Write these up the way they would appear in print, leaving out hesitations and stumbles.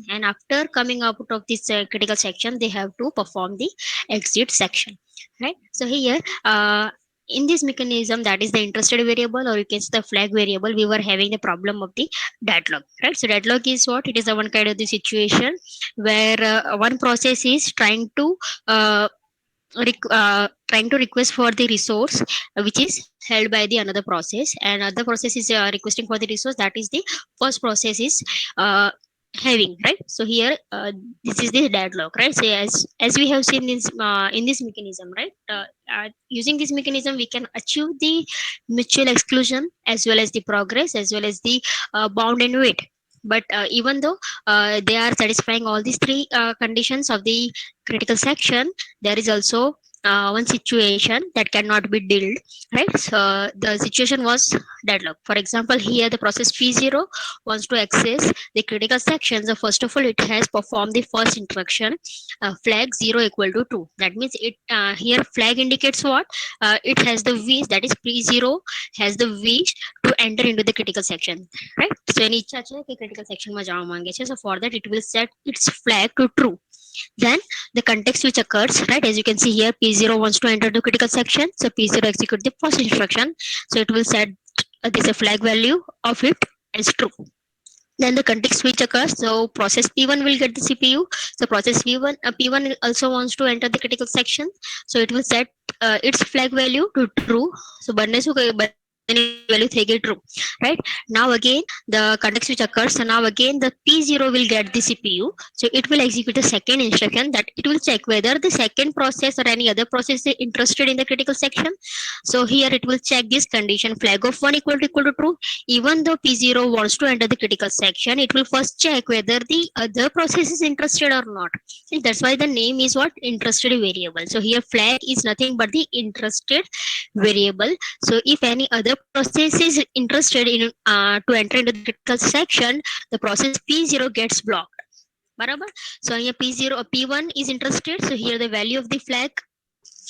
section, and after coming out of this critical section, they have to perform the exit section, right? So here, in this mechanism, that is the interested variable, or you can say the flag variable, we were having the problem of the deadlock, right? So deadlock is what? It is the one kind of the situation where one process is trying to request for the resource which is held by the another process, and other process is requesting for the resource that is the first process is uh, having, right? So here, this is the deadlock, right? So as we have seen in this mechanism, right? Using this mechanism we can achieve the mutual exclusion as well as the progress as well as the bound and wait. But even though they are satisfying all these three conditions of the critical section, there is also one situation that cannot be dealt, right? So the situation was deadlock. For example, here the process P0 wants to access the critical section. So first of all, it has performed the first instruction, flag 0 equal to true. That means it here flag indicates what? It has the wish, that is P0 has the wish to enter into the critical section, right? So એની ઈચ્છા છે કે critical section માં જવા માંગે છે. So for that it will set its flag to true. Then the context which occurs, right? As you can see here, P0 wants to enter the critical section, so P0 execute the first instruction, so it will set this a flag value of it as true. Then the context switch occurs, so process P1 will get the CPU, so process P1 also wants to enter the critical section, so it will set its flag value to true. So બંનેની value થઈ ગઈ true, right? Now again the context switch occurs, so now again the P0 will get the CPU, so it will execute the second instruction, that it will check whether the second process or any other process is interested in the critical section. So here it will check this condition, flag of 1 equal to true. Even though P0 wants to enter the critical section, it will first check whether the other process is interested or not. And that's why the name is what? Interested variable. So here flag is nothing but the interested variable. So if any other process is interested in to enter into the critical section, the process P0 gets blocked. Barabar? So here P0 P1 is interested, so here the value of the flag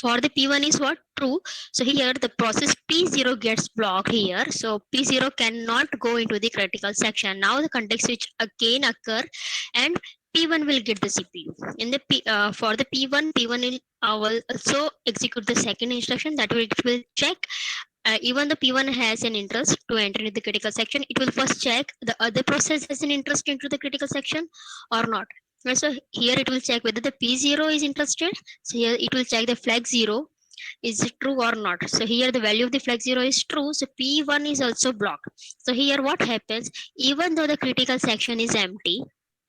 for the P1 is what? True. So here the process P0 gets blocked here. So P0 cannot go into the critical section. Now the context switch again occur, and P1 will get the CPU. In the for the P1 will also execute the second instruction, that will check. Even the P1 has an interest to enter into the critical section, it will first check the other process has an interest into the critical section or not. And so here it will check whether the P0 is interested. So here it will check the flag 0 is it true or not. So here the value of the flag 0 is true, so P1 is also blocked. So here what happens, even though the critical section is empty,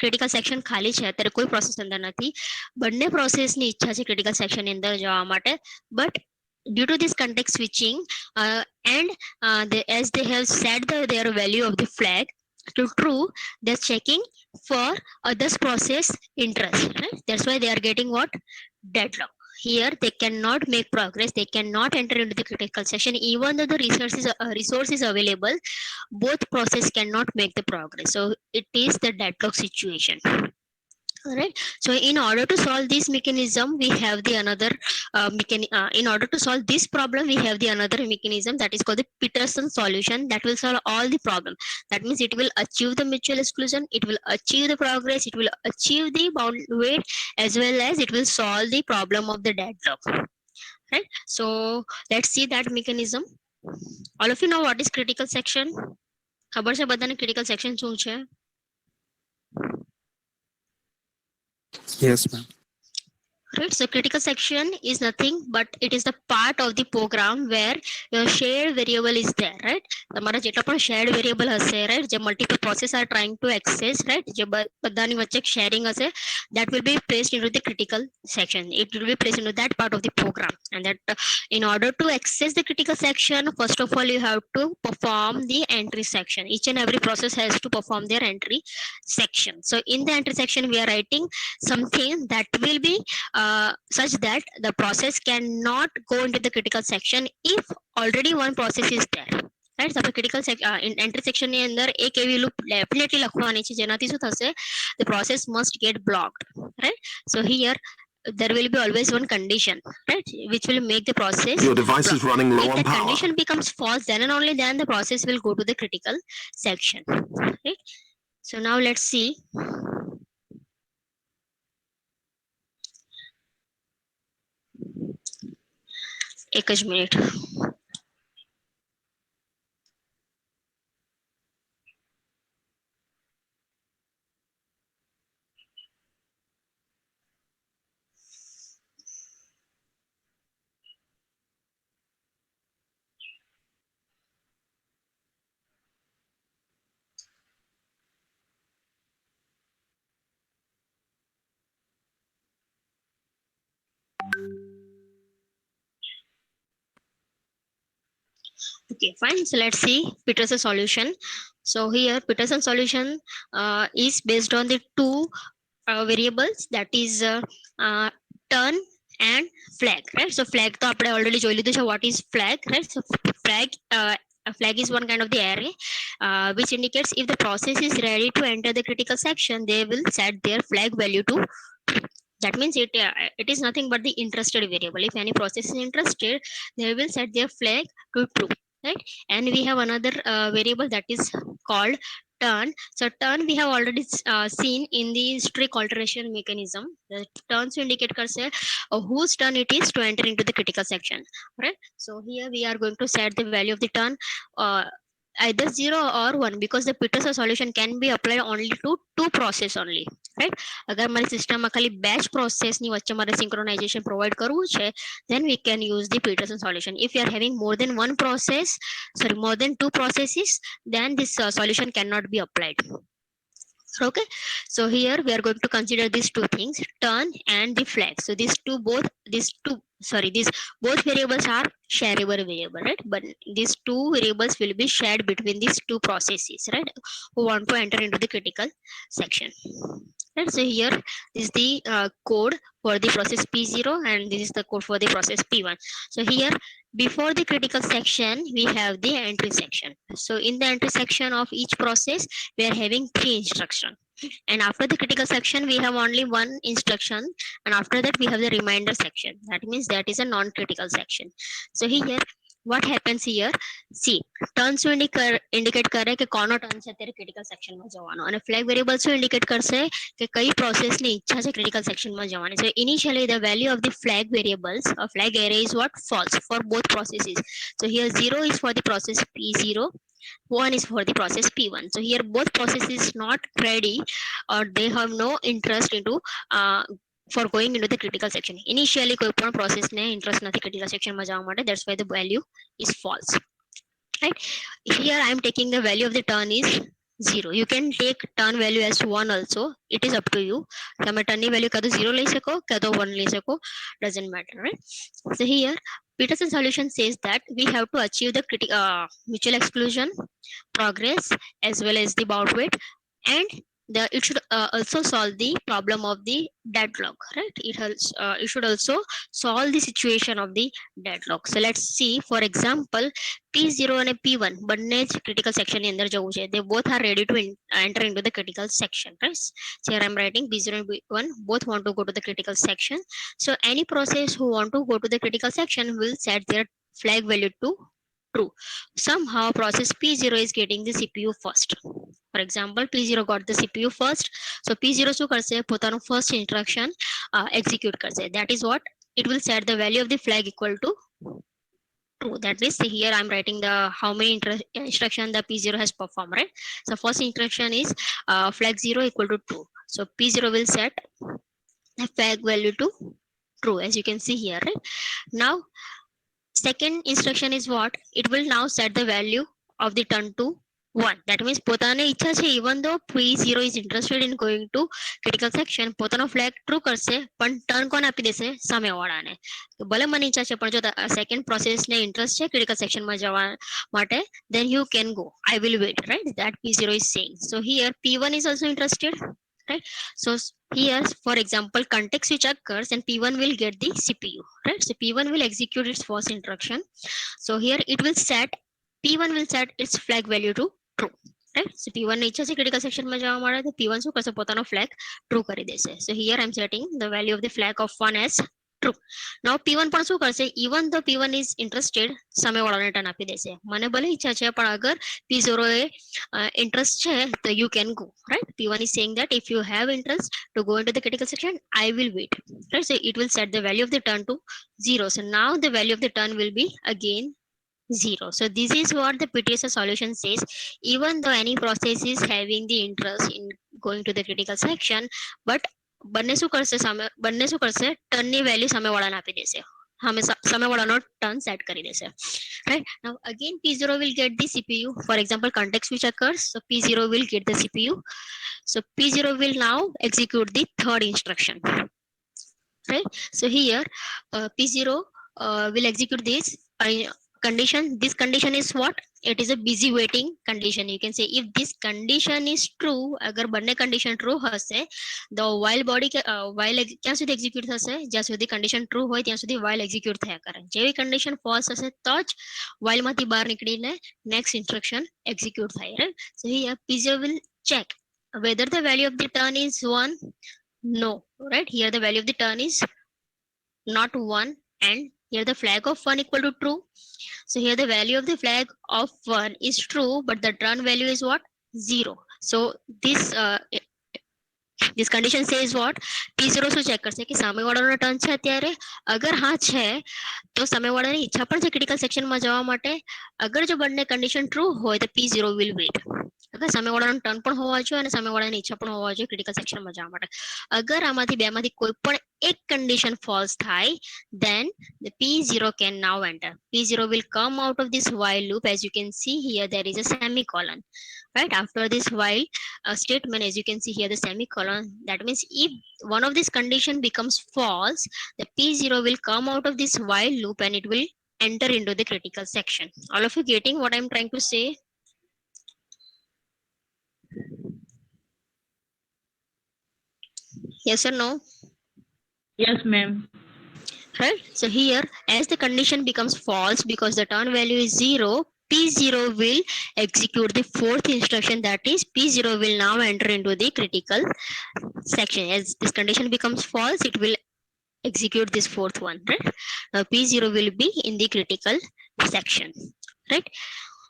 critical section ખાલી છે, અત્યારે કોઈ process અંદર નથી, બંને પ્રોસેસની ઈચ્છા છે critical સેક્શનની અંદર જવા માટે, but due to this context switching and as they have set their value of the flag to true, they're checking for others process interest, right? That's why they are getting what? Deadlock. Here they cannot make progress, they cannot enter into the critical section even though the resource is available. Both process cannot make the progress, so it is the deadlock situation. All right. So in order to solve this mechanism, we have the another in order to solve this problem, we have the another mechanism that is called the Peterson solution, that will solve all the problem. That means it will achieve the mutual exclusion, it will achieve the progress, it will achieve the bound weight, as well as it will solve the problem of the deadlock. Right. So let's see that mechanism. All of you know what is critical section? ખબર છે બધાને critical section શું છે? Yes, ma'am. Right, so critical section is nothing but it is the part of the program where your shared variable is there, right? તમારા જેટલા પણ shared variable હશે, right, જે multiple process are trying to access, right, જે બધાની વચ્ચે sharing હશે, that will be placed into the critical section. It will be placed into that part of the program, and that in order to access the critical section, first of all you have to perform the entry section. Each and every process has to perform their entry section. So in the entry section we are writing something that will be such that the process cannot go into the critical section if already one process is there, right? So critical entry section ની અંદર એક એવી loop definitely લખવાની છે જેનાથી શું થશે, the process must get blocked, right? So here there will be always one condition, right, which will make the process Your device is running low if on the power. condition becomes false, then and only then the process will go to the critical section, right? So now let's see એક જ minute. Okay, fine. So let's see Peterson solution. So here Peterson solution is based on the two variables, that is turn and flag, right? So flag તો આપણે already જોઈ લીધું છે. What is flag, right? So flag a flag is one kind of the array which indicates if the process is ready to enter the critical section, they will set their flag value to true. That means it is nothing but the interested variable. If any process is interested, they will set their flag to true, right? And we have another variable that is called turn. So turn we have already seen in the strict alteration mechanism. The turns indicate करसे whose turn it is to enter into the critical section, right? So here we are going to set the value of the turn uh, either 0 or 1, because the Peterson solution can be applied only to two process only, right? अगर हमारी system में खाली batch process ની વચ્ચે મારે synchronisation provide કરવું છે, then we can use the Peterson solution. If you are having more than one process, sorry, more than two processes, then this solution cannot be applied. Okay, so here we are going to consider these two things, turn and the flag. So these both variables are shareable variable, right? But these two variables will be shared between these two processes, right, who want to enter into the critical section, right? So here is the code for the process P0 and this is the code for the process P1. So here before the critical section we have the entry section. So in the entry section of each process we are having three instructions, and after the critical section we have only one instruction, and after that we have the reminder section. That means that is a non-critical section. So here what happens here, see, turn શું indicate કરે કે કોનો turn છે અત્યારે critical સેક્શનમાં જવાનો, અને flag variable શું ઇન્ડિકેટ કરશે કે કઈ પ્રોસેસની ઈચ્છા છે ક્રિટિકલ સેક્શનમાં જવાની. So initially the value of the flag variables or flag array is what, false for both processes. So here 0 is for the process P0, 1 is for the process P1. So here both processes is not ready or they have no interest into for going into the critical section. Initially કોઈ પણ process ને interest નથી critical section માં જવા માટે, that's why the value is false, right? Here I am taking the value of the turn is 0. You can take turn value as 1 also, it is up to you. તમે turn ની value કાં તો 0 લઈ શકો કાં તો 1 લઈ શકો, doesn't matter, right? So here Peterson solution says that we have to achieve the mutual exclusion, progress, as well as the bound weight, and it should also solve the problem of the deadlock, right? It should also solve the situation of the deadlock. So let's see, for example, P0 and P1 બંને જ critical section ની અંદર જવું છે. They both are ready to enter into the critical section, right? So here I'm writing P0 and P1 both want to go to the critical section. So any process who want to go to the critical section will set their flag value to true. Somehow process P0 is getting the CPU first. For example, P0 got the CPU first. So P0 શું કરશે, પોતાનું first instruction execute કરશે. That is what it will set the value of the flag equal to true. That means here I'm writing the how many instruction the P0 has performed, right? So first instruction is flag 0 equal to 2. So P0 will set the flag value to true, as you can see here, right? Now second instruction is what, it will now set the value of the turn to 1. That means પોતાની ઈચ્છા છે, even though P0 is interested in going to critical section, પોતાનો flag true કરશે, પણ turn કોણ આપી દેશે, સામેવાળાને. તો ભલે મને ઈચ્છા છે, પણ જો second process ને interest છે critical section માં જવા માટે, then you can go, I will wait, right? That P0 is saying. So here P1 is also interested, right? So here for example context switch occurs and P1 will get the CPU, right? So P1 will execute its first instruction. So here it will set, P1 will set its flag value to true, right? So P1 ની ઈચ્છા છે critical section માં જવા માટે, તો P1 શું કરશે, પોતાનો flag true કરી દેશે. So here I'm setting the value of the flag of 1 as true. Now P1 પણ શું કરશે, even the P1 is interested, સામેવાળાને ટર્ન આપી દેશે. મને ભલે ઈચ્છા છે પણ અગર P0 એ ઇન્ટરેસ્ટ છે તો you can go, right. P1 is saying that if you have interest to go into the critical section, I will wait, right. So it will set the value of the turn to 0. So now the value of the turn will be again 0. So this is what the PTSS solution says. Even though any process is having the interest in going to the critical section, but બંને શું કરશે, ટર્નની value સામેવાળાને આપી દેશે, સામેવાળાનો turn set કરી દેશે, right. Now again P0 will get the CPU. For example, context switch occurs, so P0 will get the CPU. So P0 will now execute the third instruction, right. So here P0 will execute this condition. This condition is what, it is a busy waiting condition. You can say if this condition is true, agar બંને condition true હશે, the while body while ક્યાં સુધી execute થશે, જ્યાં સુધી condition true હોય ત્યાં સુધી while execute થયા કરે. જેવી condition false હશે તો જ while માંથી બહાર નીકળીને next instruction execute થાય, right. So here P0 will check whether the value of the turn is 1. No, right. Here the value of the turn is not 1, and here the flag of 1 equal to true. So here the value of the flag of 1 is true, but the turn value is what, 0. So this condition says what, P0 શું check કરશે કે સામેવાળાનો turn છે અત્યારે, અગર હા છે તો સામેવાળાની ઈચ્છા પણ છે ક્રિટિકલ સેક્શનમાં જવા માટે. અગર જો બંને કન્ડિશન ટ્રુ હોય તો P0 will wait. અગર સામેવાળાનો ટર્ન પણ હોવા જોઈએ અને સામેવાળાની ઈચ્છા પણ હોવા જોઈએ ક્રિટિકલ સેક્શનમાં જવા માટે. અગર આમાંથી બેમાંથી કોઈ પણ એક કન્ડિશન ફોલ્સ થાય, then the P0 can now enter. P0 will come out of this while loop. As you can see here, there is a semicolon, right. After this while statement, as you can see here, the semicolon, that means if one of this condition becomes false, the P0 will come out of this while loop and it will enter into the critical section. All of you getting what I'm trying to say? Yes or no? Yes, ma'am. Right. So here, as the condition becomes false because the turn value is 0, P0 will execute the fourth instruction, that is P0 will now enter into the critical section. As this condition becomes false, it will execute this fourth one, right. Now P0 will be in the critical section, right.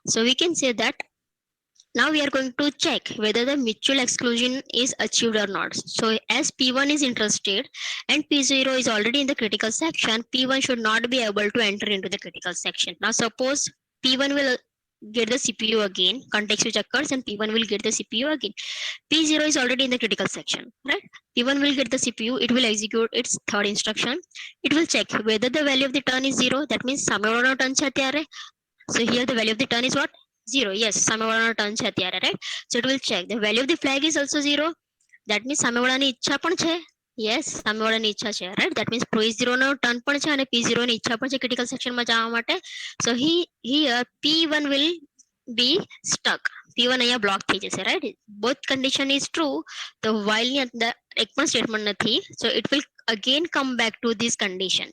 So we can say that now we are going to check whether the mutual exclusion is achieved or not. So as P1 is interested and P0 is already in the critical section, P1 should not be able to enter into the critical section. Now suppose P1 will get the CPU again, context switch occurs and P1 will get the CPU again. P0 is already in the critical section, right? P1 will get the CPU, it will execute its third instruction. It will check whether the value of the turn is 0, that means સામેવાળાનો turn છે અત્યારે. So here the value of the turn is what? 0. Yes, સામેવાળાનો turn છે અત્યારે, right? So it will check the value of the flag is also 0. That means સામેવાળાની ઈચ્છા પણ છે. Yes, સામેવાળાની ઈચ્છા છે, right? That means P0 no turn પણ છે અને P0 ની ઈચ્છા પણ છે critical section માં જવા માટે. So here P1 will be stuck. P1 અહીંયા block થઈ જશે, right? Both condition is true. તો while ની અંદર એક પણ statement નથી. So it will again come back to this condition,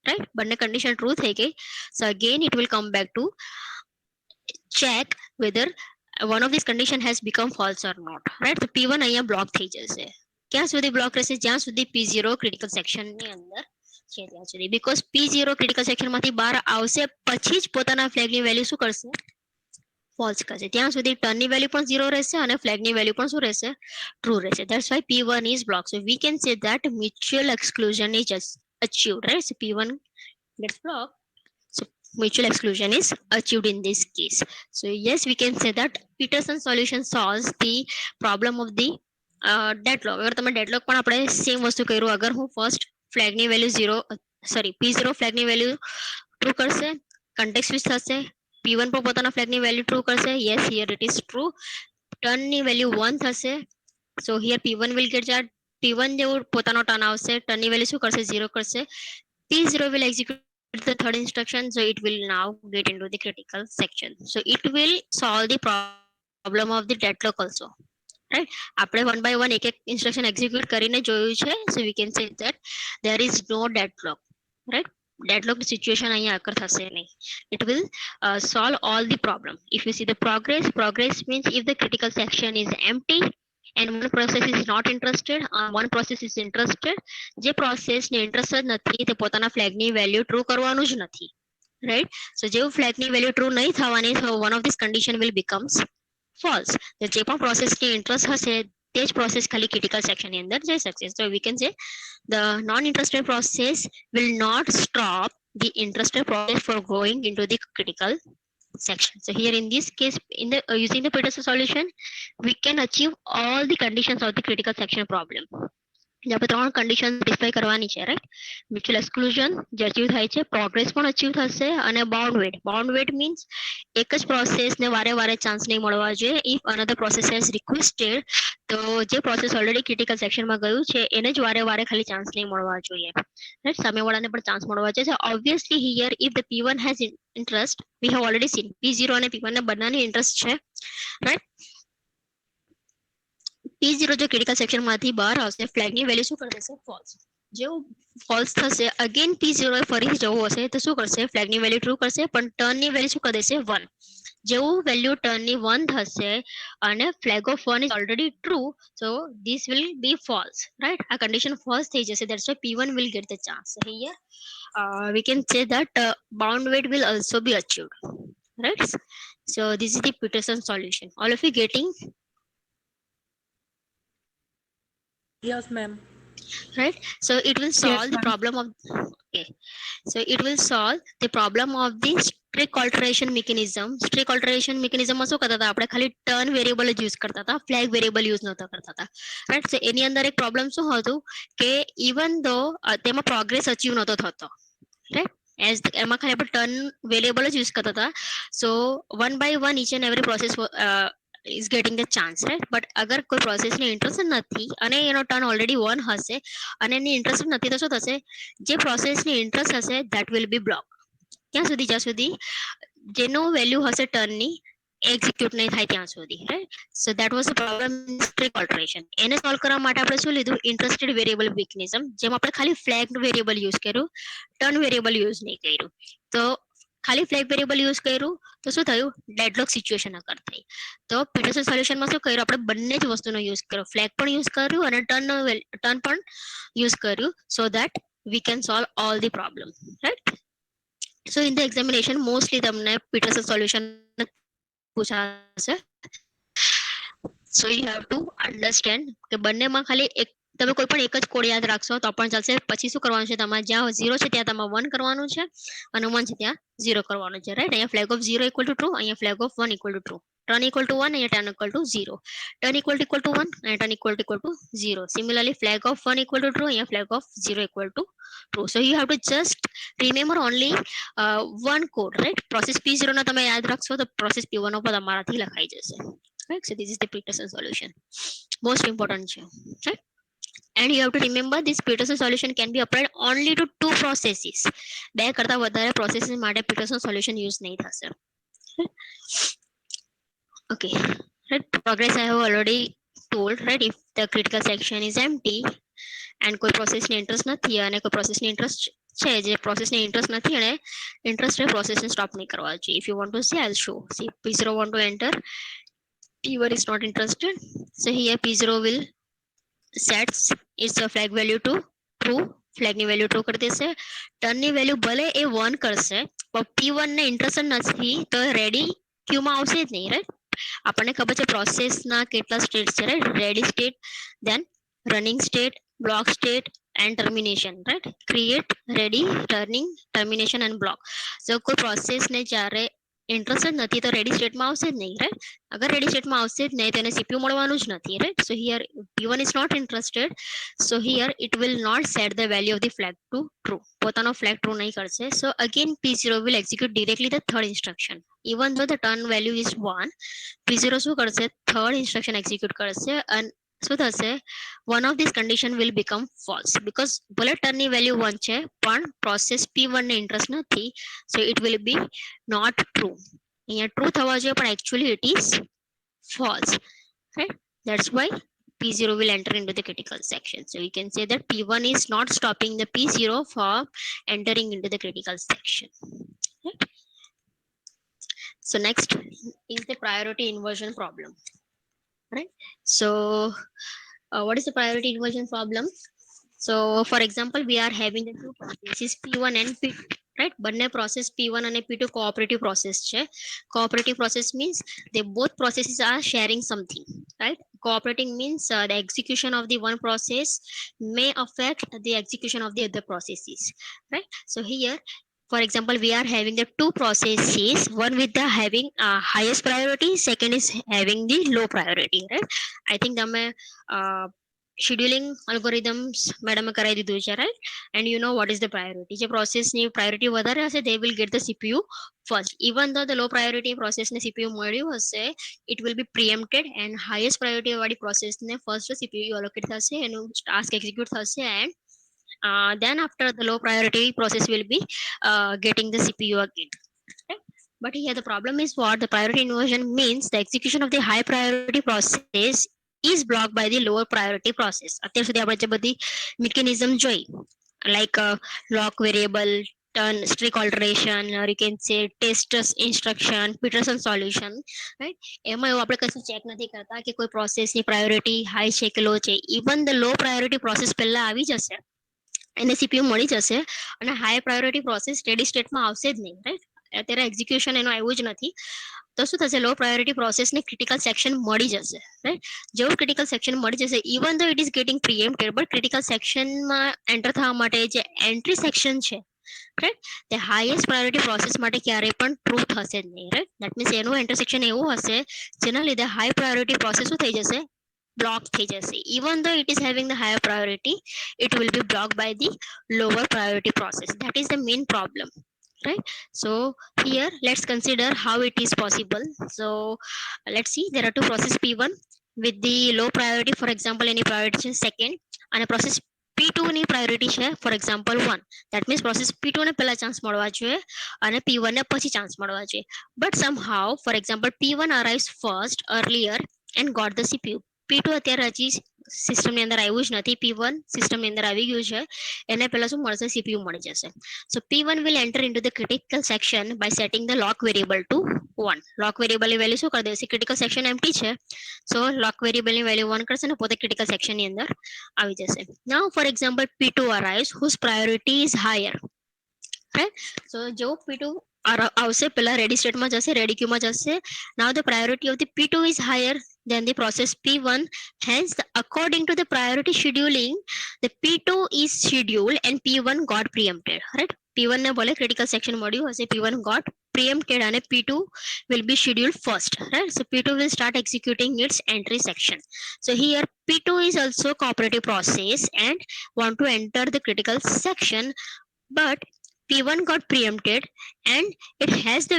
right? બંને condition true થઈ ગઈ. So again it will come back to check whether one of these condition has become false or not, right? So P1 અહીંયા block થઈ જશે. ક્યાં સુધી block રહેશે? જ્યાં સુધી P0 critical section ની અંદર છે ત્યાં સુધી. Because P0 critical section માંથી બહાર આવશે પછી જ પોતાના flag ની value શું કરશે? False કરશે. ત્યાં સુધી turn ની value પણ 0 રહેશે અને flag ની value પણ શું રહેશે? True રહેશે. That's why P1 is blocked. So we can say that mutual exclusion is just achieved, right? So P1 gets blocked. So mutual exclusion is achieved in this case. So yes, we can say that Peterson solution solves the problem of the deadlock. અગર તમે deadlock પણ આપણે same વસ્તુ કર્યું, અગર હું first ફ્લેગની value 0 sorry P0 ફ્લેગની વેલ્યુ ટ્રુ કરશે, કન્ટેક્સ્ટ સ્વિચ થશે, P1 પણ પોતાના ફ્લેગની વેલ્યુ ટ્રુ કરશે. Yes, here it is true. ટર્નની વેલ્યુ 1 થશે. So here P1 will get that. P1 જેવું પોતાનો ટર્ન આવશે, ટર્નની વેલ્યુ શું કરશે? 0 કરશે. P0 will execute the third instruction, so it will now get into the critical section. So it will solve the problem of the deadlock also, right? આપણે one by one એક એક instruction execute કરીને જોયું છે. So we can say that there is no deadlock, right? Deadlock situation અહીંયા occur થશે નહીં. It will solve all the problem. If you see the progress means if the critical section is empty, and one process is not interested, one process is interested. જે process ને interest જ નથી તે પોતાના flag ની value true કરવાનું જ નથી, right? So જેવું flag ની value true નહીં થવાની, so one of these condition will becomes false. તો જે પણ process ની interest હશે તે જ process ખાલી critical section ની અંદર જઈ શકશે. So we can say the non-interested process will not stop the interested process for going into the critical section. So here in this case, in the using the Peterson solution, we can achieve all the conditions of the critical section problem. જે આપણે ત્રણ condition satisfy કરવાની છે, right? Mutual exclusion જે achieve થાય છે, progress પણ achieve થશે, અને બાઉન્ડ વેટ મીન્સ એક જ પ્રોસેસને વારે વારે ચાન્સ નહીં મળવા જોઈએ. If another process has requested, તો જે પ્રોસેસ ઓલરેડી ક્રિટિકલ સેક્શનમાં ગયું છે એને જ વારે વારે ખાલી ચાન્સ નહીં મળવા જોઈએ, રાઈટ? સામેવાળાને પણ ચાન્સ મળવા જોઈએ. Obviously here if the P1 has interest, we have already scene P0 અને P1 ને બંનેની ઇન્ટરેસ્ટ છે, રાઈટ? P0 જો ક્રિટિકલ સેક્શનમાંથી બહાર આવશે, ફ્લેગની વેલ્યુ શું કરી દેશે? ફોલ્સ. જેવું ફોલ્સ થશે, અગેન P0 ફરીથી જવું હશે તો શું કરશે? ફ્લેગની વેલ્યુ ટ્રુ કરશે, પણ ટર્નની વેલ્યુ શું કરી દેશે? 1. જેવું વેલ્યુ ટર્નની 1 થશે અને flag of 1 is already true, so this will be false, right? આ કન્ડિશન ફોલ્સ થઈ જશે, that's why P1 will get the chance. Here we can say that bound weight will also be achieved, right? So this is the Peterson solution. All of you getting? Yes, ma'am. Right? So it will solve Yes, the ma'am. problem of, okay, so it will solve the problem of the strict alteration mechanism. Strict alteration mechanism માં શું કરતા હતા આપણે? ખાલી turn variable જ use કરતા હતા, flag variable use નહોતા કરતા હતા, રાઈટ? સો એની અંદર એક પ્રોબ્લેમ શું હતું કે ઇવન ધો તેમાં પ્રોગ્રેસ અચીવ નહોતો થતો, રાઈટ? એઝ એમાં ખાલી આપણે ટર્ન વેરિયેબલ જ યુઝ કરતા હતા. So one by one each and every process is getting the chance, right? But અગર કોઈ પ્રોસેસની ઇન્ટરેસ્ટ નથી અને એનો ટર્ન ઓલરેડી 1 હશે અને એની ઇન્ટરેસ્ટ નથી, તો શું થશે? જે પ્રોસેસની ઇન્ટરેસ્ટ હશે ધેટ વિલ બી બ્લોક. ક્યાં સુધી? જ્યાં સુધી જેનો વેલ્યુ હશે ટર્નની એક્ઝિક્યુટ નહીં થાય ત્યાં સુધી, right? So that was the problem in strict alteration. એને સોલ્વ કરવા માટે આપણે શું લીધું? ઇન્ટરેસ્ટેડ વેરિયેબલ મિકેનિઝમ, જેમાં આપણે ખાલી ફ્લેગ વેરિયેબલ યુઝ કર્યું, ટર્ન વેરિયેબલ યુઝ નહીં કર્યું. તો ખાલી ફ્લેગ વેરિયેબલ યુઝ કર્યું તો શું થયું? ડેડલોક સિચ્યુએશન અકર થઈ. તો પીટરસન સોલ્યુશનમાં શું કર્યું? આપણે બંને જ વસ્તુનો યુઝ કર્યો, ફ્લેગ પણ યુઝ કર્યું અને ટર્ન પણ યુઝ કર્યું, so that we can solve all the problem, right? So in the examination mostly તમને પીટરસન સોલ્યુશન પૂછાશે. So you have to understand કે બંનેમાં ખાલી એક, તમે કોઈ પણ એક જ કોડ યાદ રાખશો તો પણ ચાલશે. પછી શું કરવાનું છે? તમારે જ્યાં 0 છે ત્યાં તમારે 1 કરવાનું છે અને 1 છે ત્યાં 0 કરવાનું છે, રાઈટ? અહીંયા flag of 0 equal to true, અહીંયા flag of 1 equal to true. Turn equal to 1, અહીંયા turn equal to 0. Turn equal to 1, અહીંયા turn equal to 0. Similarly flag of 1 equal to true, અહીંયા flag of 0 equal to true. So you have to just remember only one code, right? Process P0 ના તમે યાદ રાખશો તો process P1 ઉપર તમારાથી લખાઈ જશે, right? So this is the Peterson solution, most important છે, right? And you have to remember this Peterson solution can be applied only to 2 processes. બે કરતા વધારે પ્રોસેસીસ માટે Peterson solution યુઝ નહીં થશે. Okay, right? Progress I have already told, right? If the critical section is empty and કોઈ પ્રોસેસની interest નથી અને કોઈ પ્રોસેસની ઇન્ટરેસ્ટ છે, જે પ્રોસેસની ઇન્ટરેસ્ટ નથી અને ઇન્ટરેસ્ટેડ પ્રોસેસને સ્ટોપ નહીં કરવા જોઈએ. If you want to see, I'll show. See, P0 want to enter, P1 is not interested, so here P0 will sets its flag value to true, ફ્લેગની વેલ્યુ ટ્રુ કરી દેશે. ટર્નની value ભલે એ 1 કરશે પણ P1 ને ઇન્ટરેસ્ટ નથી તો ready ક્યુમાં આવશે જ નહીં, રાઈટ? આપણને ખબર છે પ્રોસેસના કેટલા સ્ટેટ છે, right? Ready state, then running state, block state and termination, right? Create, ready, turning, termination and block. જો કોઈ પ્રોસેસને જ્યારે ઇન્ટરેસ્ટ જ નથી તો રેડી સ્ટેટમાં આવશે જ નહીં, રાઈટ? અગર રેડી સ્ટેટમાં આવશે જ નહીં તો એને સીપીયુ મળવાનું જ નથી, right? So here P1 is not interested, so here it will not set the value of the flag to true. પોતાનો ફ્લેગ ટ્રુ નહીં કરશે. So again P0 will execute directly the third instruction. Even though the turn value is 1, P0 શું કરશે? Third instruction execute કરશે અને શું થશે? one of these condition will become false because ભલે ટર્નની વેલ્યુ 1 છે પણ પ્રોસેસ P1 ને ઇન્ટરેસ્ટ નથી, so it will be not true. અહીંયા ટ્રુ થવા જોઈએ પણ actually it is false, right? That's why P0 will enter into the critical section. So you can say that P1 is not stopping the P0 from entering into the critical section, right? So next is the priority inversion problem. right? So what is the priority inversion problem? So for example, we are having the two processes P1 and P2, right? બંને process P1 અને P2 cooperative process છે. Cooperative process means they both processes are sharing something, right? Cooperating means the execution of the one process may affect the execution of the other processes, right? So here, for example, we are having the two processes, one with the having highest priority, second is having the low priority, right? I think તમે scheduling algorithms મેડમે કરાવી દીધું છે, right? And you know what is the priority. જે પ્રોસેસની priority વધારે હશે, they will get the CPU first. Even though the low priority processને CPU મળ્યું હશે, it will be preempted and highest priority વાળી processને first CPU allocate થશે, એનું task execute થશે, and then after the low priority process will be getting the CPU again, right? But here the problem is what the priority inversion means the execution of the high priority process is blocked by the lower priority process. અત્યાર સુધી આપણે જે બધી mechanism જોઈ, like lock variable, turn, strict alteration, or you can say test instruction, Peterson solution, right? એમાં એવું આપણે કશું ચેક નથી કરતા કે કોઈ પ્રોસેસની પ્રાયોરિટી હાઈ છે કે લો છે. Even the low priority process પહેલા આવી જશે, એને સીપીયુ મળી જશે, અને હાઈ પ્રાયોરિટી પ્રોસેસ સ્ટેડી સ્ટેટમાં આવશે જ નહીં, રાઈટ? અત્યારે એક્ઝિક્યુશન એનું આવ્યું જ નથી, તો શું થશે? લો પ્રાયોરિટી પ્રોસેસને ક્રિટિકલ સેક્શન મળી જશે, રાઈટ? જેવું ક્રિટિકલ સેક્શન મળી જશે, even though it is getting preempted, but critical સેક્શનમાં એન્ટર થવા માટે જે એન્ટ્રી સેક્શન છે, રાઈટ, તે હાઈએસ્ટ પ્રાયોરિટી પ્રોસેસ માટે ક્યારેય પણ ટ્રુ થશે જ નહીં, રાઈટ? દેટ મીન્સ એનું એન્ટરસેક્શન એવું હશે જેના લીધે હાઈ પ્રાયોરિટી પ્રોસેસ શું થઈ જશે? બ્લોક થઈ જશે. Even though it is having the higher priority, it will be blocked by the lower priority process. That is the main problem, right? So here let's consider how it is possible. So let's see, there are two process P1 with the low priority, for example any priority is second, and a process P2 ની priority છે for example 1. That means process P2 ને પહેલા chance મળવા જોઈએ અને P1 ને પછી chance મળવા જોઈએ. But somehow, for example, P1 arrives first earlier and got the CPU. P2 અત્યારે હજી સિસ્ટમની અંદર આવ્યું જ નથી, P1 સિસ્ટમની અંદર આવી ગયું છે, એને પહેલા શું મળશે? CPU મળી જશે. So P1 will enter into the critical section by setting the lock variable to 1. Lock variable ની વેલ્યુ શું કરી દેશે? ક્રિટિકલ સેક્શન એમ્પ્ટી છે, સો લોક વેરિયેબલની વેલ્યુ 1 કરશે ને પોતે ક્રિટિકલ સેક્શનની અંદર આવી જશે. Now for example P2 arrives whose priority is higher, right? So જો P2 આવશે, પહેલા રેડી સ્ટેટમાં જશે, રેડી ક્યુમાં જશે. Now the priority of the P2 is higher than the process P1. Hence, according to the priority scheduling, the P2 is scheduled and P1 got preempted, right? P1 ને ભલે critical section મળ્યું હશે, P1 got preempted and P2 will be scheduled first, right? So P2 will start executing its entry section. So here P2 is also cooperative process and want to enter the critical section, but P1 got preempted and it has the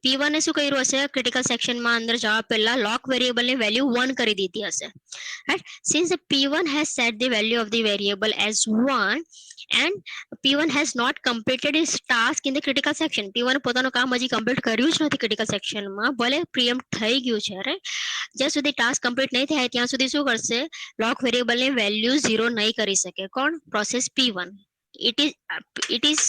P1 એ શું કર્યું હશે? Critical સેક્શનમાં અંદર જવા પહેલા લોક વેરિયેબલની value 1 કરી દીધી હશે, right? Since the P1 has set the value of the variable as 1 and P1 has not completed his task in the critical section. P1 પોતાનું કામ હજી કમ્પ્લીટ કર્યું જ નથી ક્રિટિકલ સેક્શનમાં, ભલે પ્રિએમ્પ્ટ થઈ ગયું છે, રાઈટ? જ્યાં સુધી ટાસ્ક કમ્પ્લીટ નહીં થાય ત્યાં સુધી શું કરશે? લોક વેરિયેબલની વેલ્યુ 0 નહીં કરી શકે. કોણ? Process P1. it is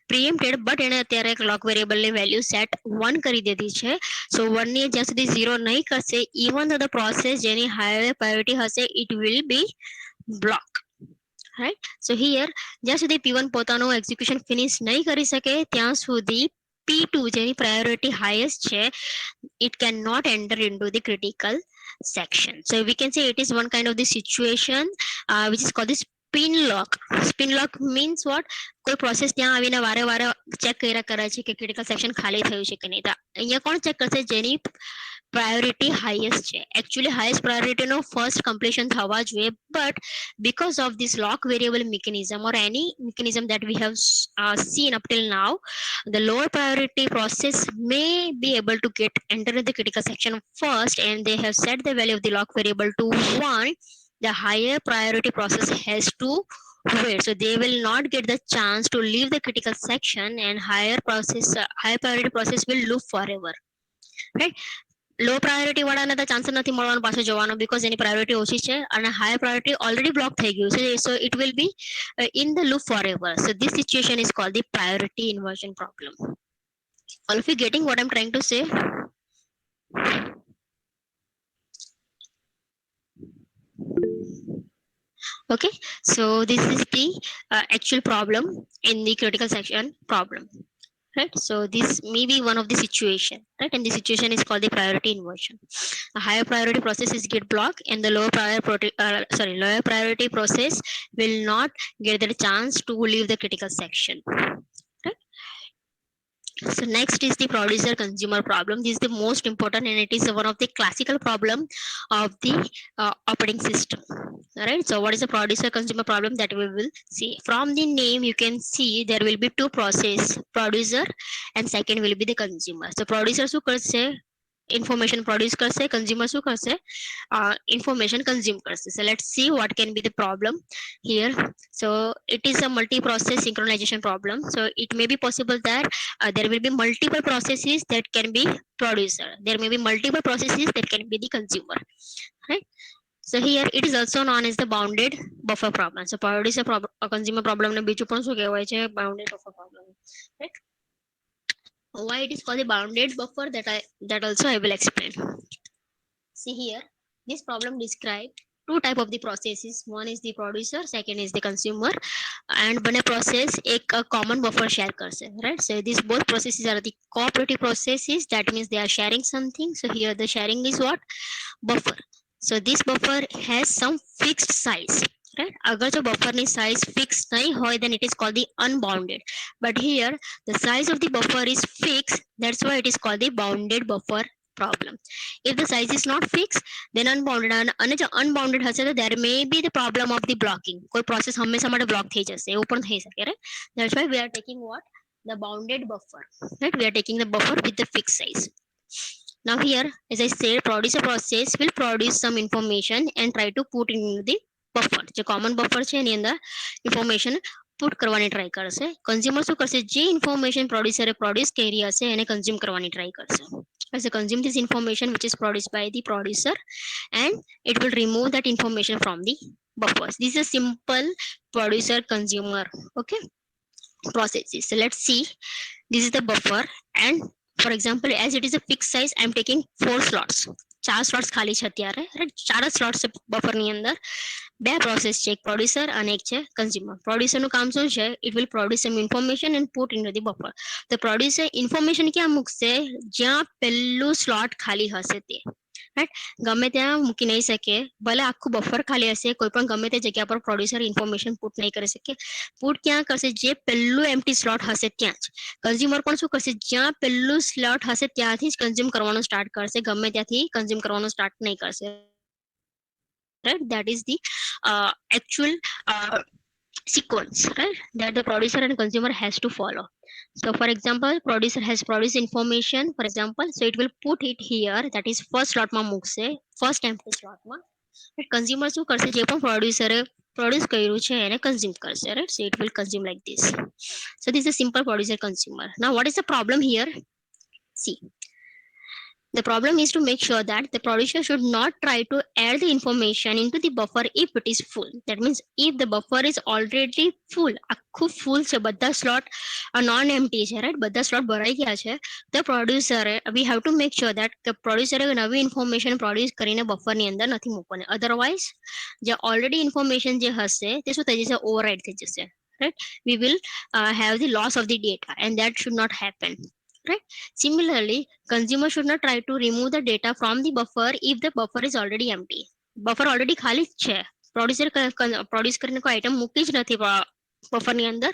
preempted, but એને અત્યારે લોક વેરિયેબલની વેલ્યુ સેટ 1 કરી દીધી છે. સો 1 ની જ્યાં સુધી 0 નહીં કરશે, ઇવન ધ પ્રોસેસ જેની હાયર પ્રાયોરિટી હશે, it will be block, right? So here જ્યાં સુધી P1 પોતાનું એક્ઝિક્યુશન ફિનિશ નહીં કરી શકે ત્યાં સુધી P2 જેની priority highest છે, it cannot enter into the critical section. So we can say it is one kind of the situation which is called the spin lock. Spin lock means what? કોઈ process ત્યાં આવીને વારે વારે check કર્યા કરે છે કે ક્રિટિકલ સેક્શન ખાલી થયું છે કે નહીં. તો અહીંયા કોણ ચેક કરશે? જેની priority highest છે. Actually highest priority નો first completion થવા જોઈએ, but because of this lock variable mechanism or any mechanism that we have seen up till now, the lower priority process may be able to get enter the critical section first, and they have set the value of the lock variable to 1. The higher priority process has to wait, so they will not get the chance to leave the critical section, and higher priority process will loop forever, right? Low priority વાળાને તો chance નથી મળવાનો પાછો જવાનો, because any priority ઓછી છે અને higher priority already block થઈ ગયું છે, so it will B in the loop forever. So this situation is called the priority inversion problem. All of you getting what I'm trying to say? Okay, so this is the actual problem in the critical section problem, right? So this may be one of the situation, right? And the situation is called the priority inversion. A higher priority processes get blocked, and the lower priority process will not get the chance to leave the critical section, right? So next is the producer consumer problem. This is the most important, and it is one of the classical problem of the operating system. All right. So what is the producer consumer problem that we will see? From the name you can see there will be two process, producer and second will be the consumer. So producer શું કરશે? Information produce કરશે, consumer શું કરશે? Information consume કરશે. So let's see what can be the problem here. So it is a multi-process synchronization problem. So it may be possible that there will be multiple processes that can be producer. There may be multiple processes that can be the consumer, right? So here it is also known as the bounded buffer problem. So producer problem, consumer problem ને બીજું પણ શું કહેવાય છે? Bounded buffer problem, right? Why it is called the bounded buffer, that also I will explain. See here, this problem describe two type of the processes. One is the producer, second is the consumer, and બંને process એક common buffer share કરશે, right? So these both processes are the cooperative processes. That means they are sharing something. So here the sharing is what? Buffer. So this buffer has some fixed size, right? अगर जो buffer ની size fixed नहीं હોય then it is called the unbounded. But here the size of the buffer is fixed. That's why it is called the bounded buffer problem. If the size is not fixed then unbounded, અને જો unbounded હશે તો there may be the problem of the blocking. કોઈ process હંમેશા માટે block થઈ જશે, એવું પણ થઈ શકે, right? That's why we are taking what? The bounded buffer, right? We are taking the buffer with the fixed size. Now here, as I said, producer process will produce some information and try to put in the buffer. જે common buffer છે એની અંદર information put કરવાની try કરશે. Consumer શું કરશે? જે information producer produce કરી હશે એને consume કરવાની try કરશે. As a consume this information which is produced by the producer, and it will remove that information from the buffers. This is a simple producer consumer, okay, processes. So let's see. This is the buffer, and for example as it is a fixed size I'm taking 4 slots. 4 slots ખાલી છે અત્યારે, right? 4 slots છે buffer ની અંદર. બે process છે, એક producer અને એક છે કન્ઝ્યુમર. પ્રોડ્યુસર નું કામ શું છે? It will produce some information and put in the buffer. તો પ્રોડ્યુસર ઇન્ફોર્મેશન ક્યાં મૂકશે? જ્યાં પહેલું સ્લોટ ખાલી હશે તે, રાઈટ? ગમે ત્યાં મૂકી નહીં શકે, ભલે આખું બફર ખાલી હશે, કોઈ પણ ગમે તે જગ્યા પર પ્રોડ્યુસર ઇન્ફોર્મેશન પુટ નહીં કરી શકે. પુટ ક્યાં કરશે? જે પહેલું એમ્પ્ટી સ્લોટ હશે ત્યાં જ. કન્ઝ્યુમર પણ શું કરશે? જ્યાં પહેલું સ્લોટ હશે ત્યાંથી જ કન્ઝ્યુમ કરવાનું સ્ટાર્ટ કરશે, ગમે ત્યાંથી કન્ઝ્યુમ કરવાનું સ્ટાર્ટ નહીં કરશે, right? That is the actual sequence, right? That the producer and consumer has to follow. So for example producer has produced information, for example, so it will put it here, that is first slot માં મૂકશે, first empty slot માં. Consumer શું કરશે? જે પણ producer produce કર્યું છે એને consume કરશે, right? So it will consume like this. So this is a simple producer consumer. Now what is the problem here? See, the problem is to make sure that the producer should not try to add the information into the buffer if it is full. That means if the buffer is already full, આખું full છે, બધા slot non empty છે, right? બધા slot ભરાઈ ગયા છે. The producer, we have to make sure that the producer નવી information produce કરીને buffer ની અંદર નથી મૂકવાની. Otherwise જે already information જે હશે તે શું થઈ જશે? Override થઈ જશે, right? We will have the loss of the data, and that should not happen, right? Similarly, consumer should not try to remove the data from the buffer if the buffer is already empty. Buffer already ખાલી જ છે, producer produce કરીને કોઈ item મૂકી જ નથી buffer ની અંદર.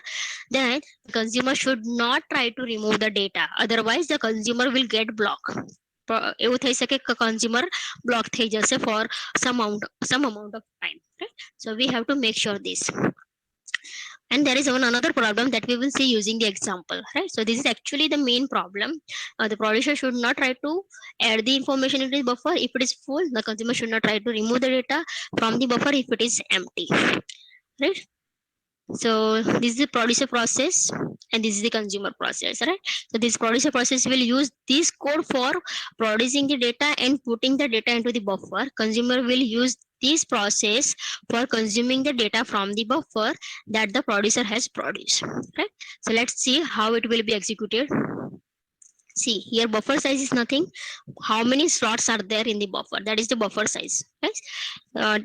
Then consumer should not try to remove the data, otherwise the consumer will get blocked. એવું થઈ શકે કે consumer block થઈ જશે for some amount of time, right? So we have to make sure this. And there is another problem that we will see using the example, right? So this is actually the main problem. The producer should not try to add the information into the buffer if it is full. The consumer should not try to remove the data from the buffer if it is empty, right? So this is the producer process and this is the consumer process, right? So this producer process will use this code for producing the data and putting the data into the buffer. Consumer will use this process for consuming the data from the buffer that the producer has produced, right? So let's see how it will be executed. See here, buffer size is nothing. How many slots are there in the buffer? That is the buffer size, right?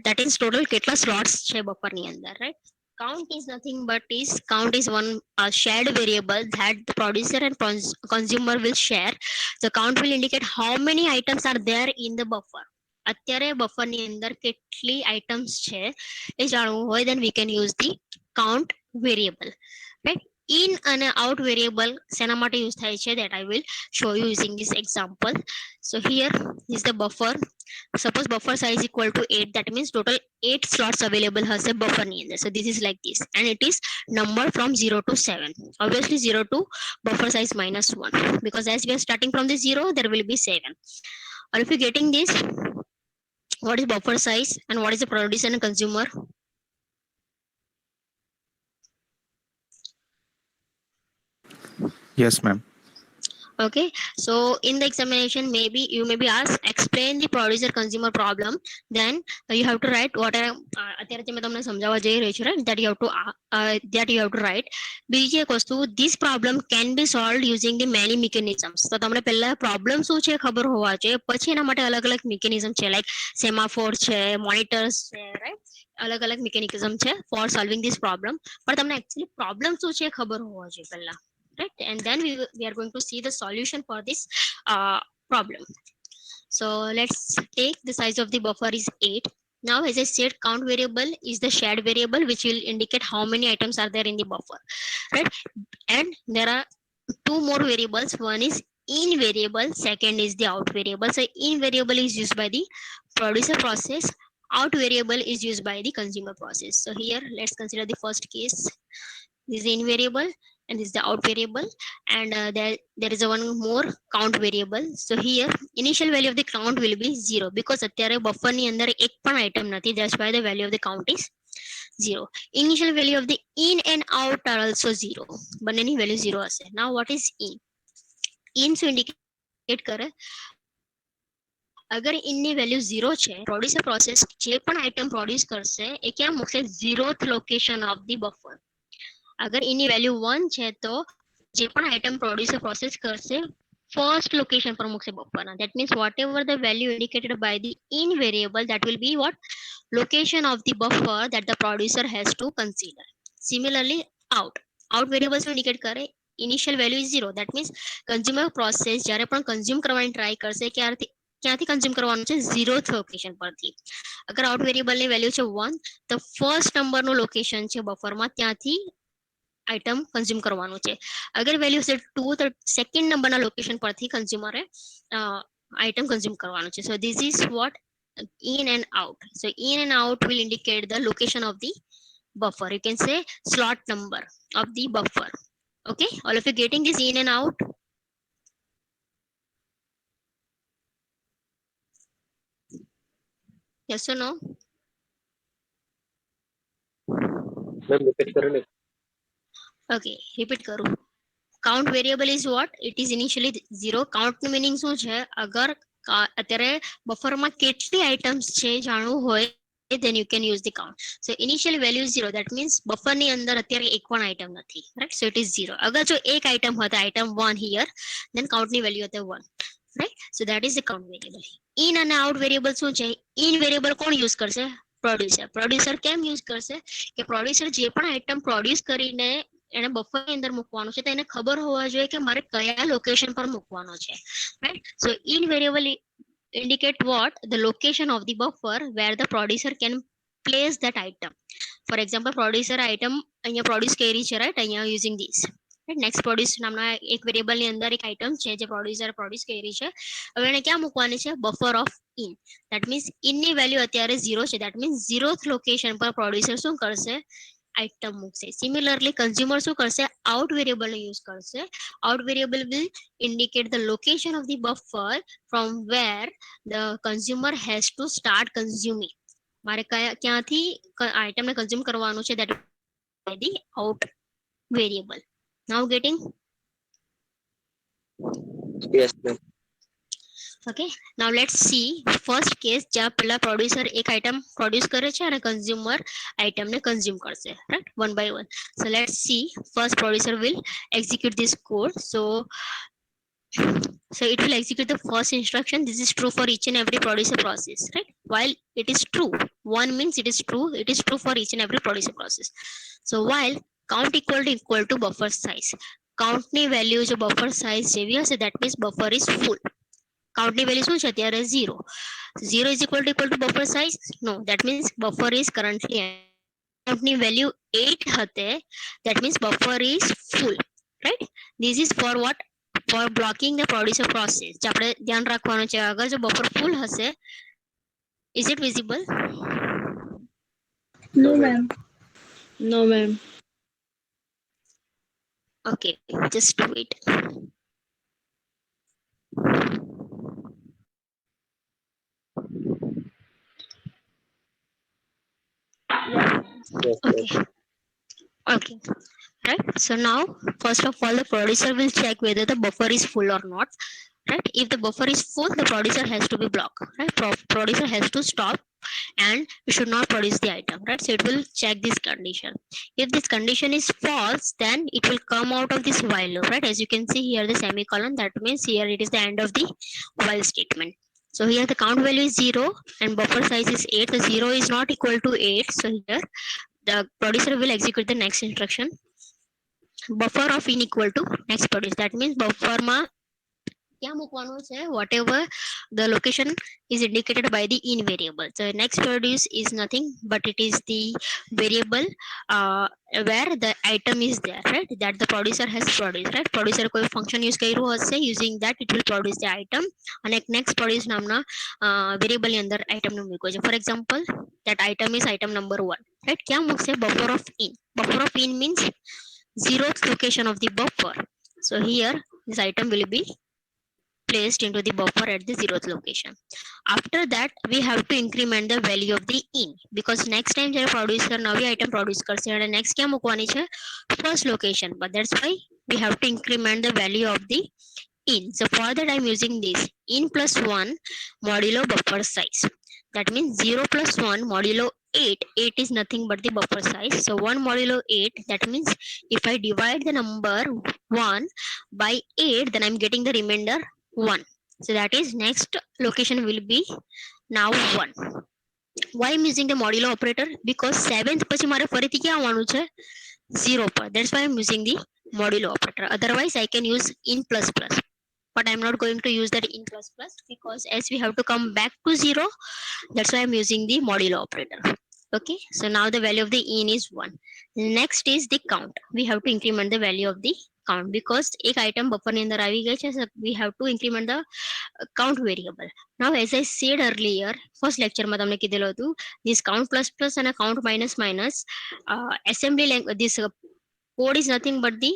That is total કેટલા slots છે buffer ની અંદર, right? Count is nothing but is count is one shared variable that the producer and consumer will share. The count will indicate how many items are there in the buffer. અત્યારે buffer ની અંદર કેટલી items છે એ જાણવું હોય, then we can use the count variable, right? In and out variable શેના માટે use થાય છે, that I will show you using this example. So here is the buffer. Suppose buffer size equal to 8, that means total 8 slots available has a buffer ની અંદર. So this is like this, and it is number from 0 to 7. Obviously 0 to buffer size minus 1, because as we are starting from the 0, there will be 7. Or if you're getting this, what is buffer size and what is the producer and consumer? Yes, ma'am. Okay, so in the examination, maybe you may be asked explain the producer consumer problem. Then you have to write what are અત્યારે જે મેં તમને સમજાવવા જઈ રહી છું, right? That you have to write. બીજી એક વસ્તુ, this problem can be solved using the many mechanisms. તો તમને પહેલા પ્રોબ્લેમ શું છે ખબર હોવા જોઈએ, પછી એના માટે અલગ અલગ મિકેનિઝમ છે, લાઈક સેમાફોર છે, મોનિટર્સ છે, રાઈટ? અલગ અલગ મિકેનિઝમ છે ફોર સોલ્વિંગ ધીસ પ્રોબ્લેમ. પણ તમને એકચ્યુઅલી પ્રોબ્લેમ શું છે ખબર હોવા જોઈએ પહેલા, right? And then we are going to see the solution for this problem. So let's take the size of the buffer is 8. Now as I said, count variable is the shared variable which will indicate how many items are there in the buffer, right? And there are two more variables. One is in variable, second is the out variable. So in variable is used by the producer process, out variable is used by the consumer process. So here let's consider the first case. This is in variable and this is the out variable, and there is a one more count variable. So here initial value of the count will be 0, because અત્યારે buffer ની અંદર એક પણ item નથી. That's why the value of the count is 0. Initial value of the in and out are also 0. બંનેની value 0 હશે. Now what is in? In શું indicate કરે? અગર in ની value 0 છે, producer process જે પણ item produce કરશે એ ક્યાં મૂકશે? 0th location of the buffer. अगर इनकी वैल्यू 1 છે તો જે પણ આઇટમ પ્રોડ્યુસર પ્રોસેસ કરશે first location પર મૂકશે બફરના. That means whatever the value indicated by the in variable, that will be what location of the buffer that the producer has to consider. Similarly out variable શું indicate કરે? initial value is 0. That means consumer process જ્યારે પણ consume કરવાની try કરશે ક્યાંથી consume કરવાનું છે? 0th location પરથી. અગર આઉટ વેરિયેબલની વેલ્યુ છે 1, તો ફર્સ્ટ નંબરનું લોકેશન છે બફરમાં, ત્યાંથી આઇટમ કન્ઝ્યુમ કરવાનું છે. અગર વેલ્યુ છે 2, તો સેકન્ડ નંબરના લોકેશન પરથી કન્ઝ્યુમરે આઇટમ કન્ઝ્યુમ કરવાનું છે. So this is what in and out. So in and out will indicate the location of the buffer. You can say slot number of the buffer. Okay, all of you getting this in and out? Yes or no? Ma'am repeat करो ना. Okay, repeat करूँ. Count variable is what? It is initially 0. કાઉન્ટનું meaning શું છે? અગર અત્યારે બફરમાં કેટલી items છે જાણવું હોય, then you can use the count. So initial value is 0. That means બફરની અંદર અત્યારે એક પણ આઇટમ નથી, right? So it is 0. અગર જો એક આઇટમ હતા, આઇટમ 1 here, then કાઉન્ટની વેલ્યુ હતી 1, right? So that is the count variable. in અને out વેરિયેબલ શું છે? in વેરિયેબલ કોણ યુઝ કરશે? પ્રોડ્યુસર કેમ યુઝ કરશે? કે પ્રોડ્યુસર જે પણ આઇટમ પ્રોડ્યુસ કરીને એને બફરની અંદર મૂકવાનું છે, તો એને ખબર હોવા જોઈએ કે મારે કયા લોકેશન પર મૂકવાનો છે, right? So in variable indicate what? The location of the buffer where the producer can place that item. For example, producer item અહીંયા પ્રોડ્યુસ કરી છે, રાઈટ? અહીંયા using this. નેક્સ્ટ પ્રોડ્યુસ નામના એક વેરિયેબલની અંદર એક આઇટમ છે જે પ્રોડ્યુસર પ્રોડ્યુસ કરી છે. હવે એને ક્યાં મૂકવાની છે? Buffer of in. That means in ની વેલ્યુ અત્યારે 0 છે. That means 0th લોકેશન પર પ્રોડ્યુસર શું કરશે? આઇટમ મૂકશે. સિમિલરલી કન્ઝ્યુમર શું કરશે? આઉટ વેરિયેબલનો યુઝ કરશે. Out variable will indicate the location of the buffer from where the consumer has to start consuming. મારે ક્યાંથી આઇટમને કન્ઝ્યુમ કરવાનું છે, that by the out variable. Now getting? Yes, ma'am. Okay, now let's see first case જ્યાં પેલા producer એક item produce કરે છે અને કન્ઝ્યુમર આઇટમને કન્ઝ્યુમ કરશે, right? One by one. So let's see. First producer will execute this code. So So it will execute the first instruction. This is true for each and every producer process, right? While it is true, one means it is true for each and every producer process. So while count equal to buffer size, count ની value જો buffer size જેવી હશે, that means buffer is full. count ની value શું છે અત્યારે 0. 0 is equal to buffer size? No, that means buffer is currently empty. count ની value 8 હતે, that means buffer is full, right? This is for what? For blocking the producer process. જે આપણે ધ્યાન રાખવાનું છે, અગર જો buffer full હશે, is it visible? No, No, ma'am. ma'am. No, ma'am. Okay, just do it. Yes, Okay, yes. okay, right? So now, first of all, the producer will check whether the buffer is full or not, right? If the buffer is full, the producer has to be blocked, right? Producer has to stop and you should not produce the item, right? So it will check this condition. If this condition is false, then it will come out of this while loop, right? As you can see here, the semicolon, that means here it is the end of the while statement. So here the count value is 0 and buffer size is 8. The 0 is not equal to 8. So here the producer will execute the next instruction. Buffer of in equal to next produce. That means buffer માં ક્યાં મૂકવાનું છે? Whatever the location is indicated by the in variable. So next produce is nothing but it is the variable where the item is there, right? That the producer has produced, right? Producer કોઈ function use કર્યું હશે, using that it will produce the item. અને next produce નામના variable ની અંદર item નું મૂકવું છે. For example, that item is item number 1, right? ક્યાં મૂકશે? Buffer of in. Buffer of in means 0th location of the buffer. So here this item will be placed into the buffer at the 0th location. After that, we have to increment the value of the in, because next time જ્યારે producer નવી item produce કરશે અને next ક્યાં મૂકવાની છે? First location. But that's why we have to increment the value of the in. So for that I'm using this in plus 1 modulo buffer size. That means 0 plus 1 modulo 8. 8 is nothing but the buffer size. So 1 modulo 8, that means if I divide the number 1 by 8, then I'm getting the remainder 1. So that is next location will be now 1. Why I'm using the modulo operator? Because 7th પછી મારે ફરીથી ક્યાં આવવાનું છે? 0 પર. That's why I'm using the modulo operator. Otherwise I can use in plus plus. But I'm not going to use that in plus plus because as we have to come back to 0, that's why I'm using the modulo operator. Okay, so now the value of the in is 1. Next is the count. We have to increment the value of the count because એક item buffer ની અંદર આવી ગઈ છે, so we have to increment the count variable. Now as I said earlier, first lecture માં તમને કીધેલું હતું, this count plus plus and a count minus minus assembly language, this code is nothing but the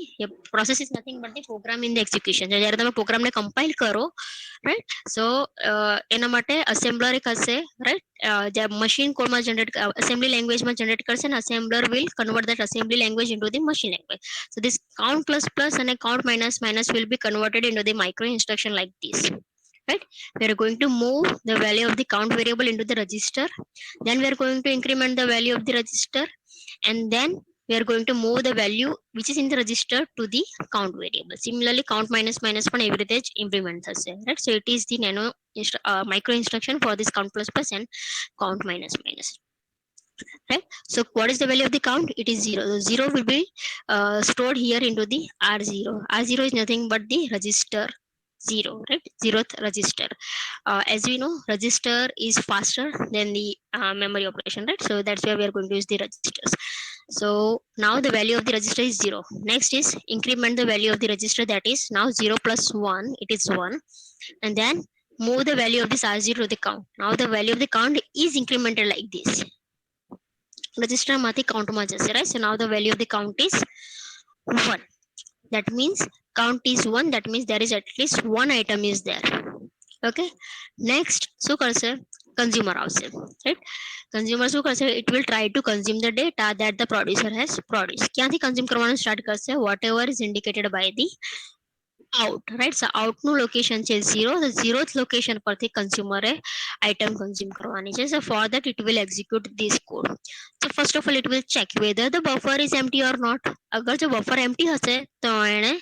process is nothing but the program in the execution. જ્યારે તમે program ને compile કરો, right? So એના માટે assembler એક હશે, right? જે machine code માં generate assembly language માં generate કરશે ને assembler will convert that assembly language into the machine language. So this count plus plus and a count minus minus will be converted into the micro instruction like this, right? We are going to move the value of the count variable into the register, then we are going to increment the value of the register, and then we are going to move the value which is in the register to the count variable. Similarly count minus minus પણ એવી રીતે જ implement થશે, right? So it is the micro instruction for this count plus plus and count minus minus, right? So what is the value of the count? It is 0. The 0 will be stored here into the R0. R0 is nothing but the register 0, right? 0th register. As we know, register is faster than the memory operation, right? So that's why we are going to use the registers. So now the value of the register is 0. Next is increment the value of the register, that is now 0 plus 1, it is 1. And then move the value of this R0 to the count. Now the value of the count is incremented like this. Register માંથી count માં જશે, right? So now the value of the count is 1. That means count is 1. That means there is at least one item is there. Okay. Next, શું કરશે? Consumer આવશે, right? Consumer શું કરશે? It will try to consume the data that the producer has produced. ક્યાંથી consume કરવાનું start કરશે? Whatever is indicated by the out, right? So out નું location છે 0. The 0th location પરથી consumer એ item consume કરવાની છે. So for that it will execute this code. So first of all it will check whether the buffer is empty or not. અગર જો buffer empty હશે તો એણે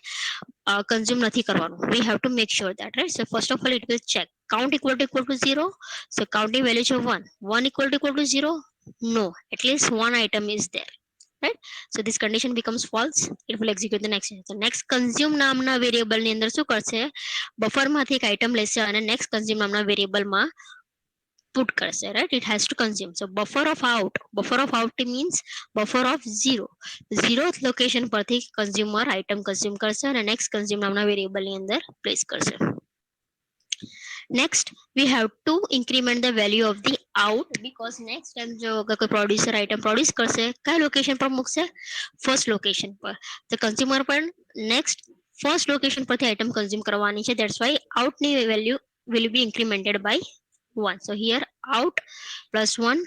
consume નથી કરવાનું. We have to make sure that, right? So first of all it will check count equal to 0. So counting value is 1 equal to 0. No, at least one item is there, right? So this condition becomes false. It will execute the next. So next consume નામના variable ની અંદર શું કરશે, buffer માંથી એક item લેશે અને next consume નામના વેરિયેબલ માં put કરશે, right? It has to consume. So buffer of out means buffer of 0th location પરથી consumer item consume કરશે અને next consume નામના વેરિયેબલ ની અંદર place કરશે. Next we have to increment the value of the out because next time જો કોઈ producer item produce કરશે કયા location પર મૂકશે, first location પર. The consumer પણ next first location પરથી item consume કરવાની છે. That's why out ની value will be incremented by 1. So here out plus 1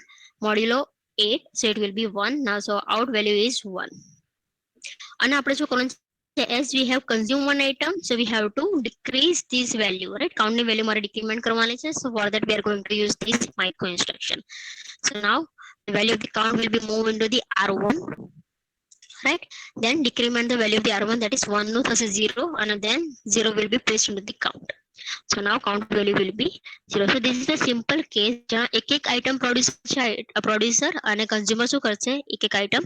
modulo 8, so it will be 1 now. So out value is 1 અને આપણે શું કરવાનું, as we have consumed one item, so we have to decrease this value, right? Count ની value મારે decrement કરવાની છે. So for that we are going to use this micro instruction. So now the value of the count will be moved into the R1, right? Then decrement the value of the R1, that is 1 નું થશે 0 and then 0 will be placed into the count. So now count value will be 0. So this is a simple case જ્યાં એક item producer અને consumer શું કરશે, એક item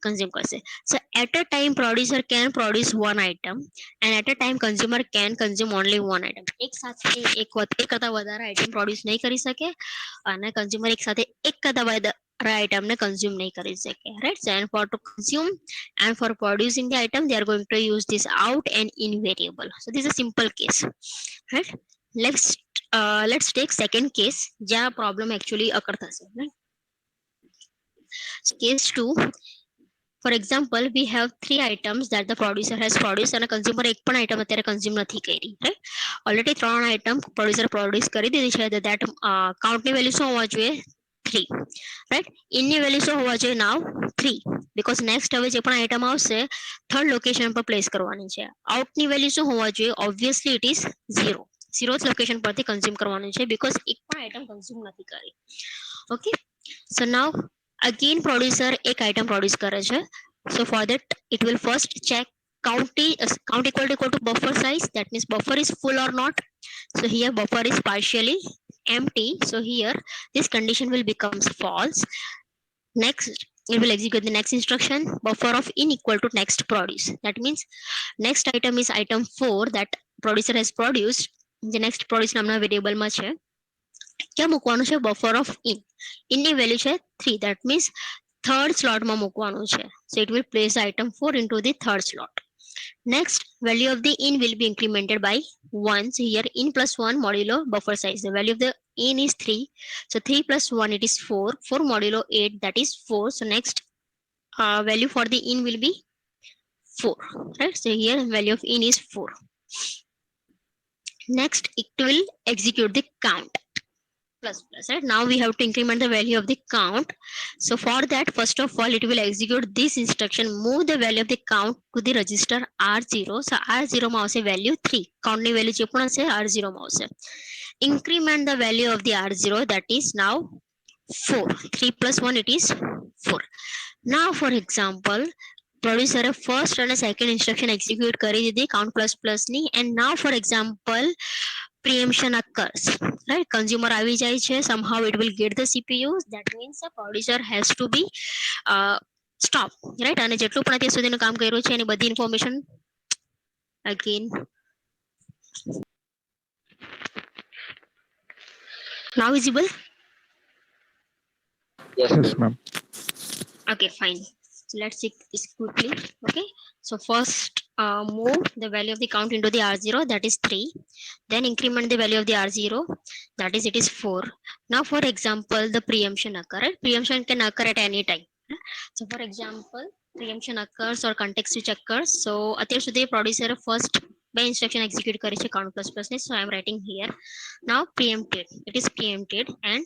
consume કરશે. So at a time producer can produce one item and at a time consumer can consume only one item. એક સાથે એક કરતા વધારે item produce નહીં કરી શકે અને consumer એક સાથે એક કરતા વધારે item ને consume નહીં કરી શકે, right? So and for to consume and for producing the item they are going to use this out and in variable. So this is a simple case, right? Let's take second case જ્યાં problem actually occur થશે, right? So case 2, for example we have 3 items that the producer has produced and a consumer એક પણ item અત્યારે consume નથી કરી, right? Already 3 item producer produce કરી દીધી છે. that count ની value શું હોવા જોઈએ, 3, right? in ની value શું હોવા જોઈએ, now 3, because next હવે જે પણ item આવશે third location પર place કરવાની છે. out ની value શું હોવા જોઈએ, obviously it is 0th location પરથી consume કરવાનું છે because એક પણ item consume નથી કરી. Okay, so now again producer એક item produce કરે છે. So for that it will first check count equal to buffer size, that means buffer is full or not. So here buffer is partially empty, so here this condition will becomes false. Next it will execute the next instruction, buffer of in equal to next produce, that means next item is item 4 that producer has produced. The next produce નામના variable માં છે, ક્યાં મૂકવાનું છે, buffer of in ની value છે 3, that means third slot માં મૂકવાનું છે. So it will place item 4 into the third slot. Next value of the in will be incremented by 1. So here in plus 1 modulo buffer size, the value of the in is 3, so 3 plus 1 it is 4 modulo 8, that is 4. So next value for the in will be 4, right? So here value of in is 4. Next it will execute the count plus, right? Now we have to increment the value of the count. So for that first of all it will execute this instruction, move the value of the count to the register R0. So R0 માં આવશે value 3, count ની value જે પણ હશે R0 માં આવશે. Increment the value of the R0, that is now 4, 3 plus 1 it is 4. Now for example producer first and second instruction execute કરી દીધી count plus ની, and now for example preemption occurs, right? Consumer આવી જાય છે, somehow it will get the CPU, that means the producer has to be stop, right? અને જેટલું પણ અત્યાર સુધીનું કામ કર્યું છે એની બધી information again now visible. Yes, Yes, ma'am. ma'am. Okay, fine. So let's see this quickly. Okay, so first move the value of the count into the R0, that is 3. Then increment the value of the R0, that is it is 4. Now for example the preemption occur, right? Preemption can occur at any time. So for example preemption occurs or context switch occurs. So અત્યાર સુધી producer first by instruction execute કરી છે count plus ને, so I am writing here. Now preempted, it is preempted and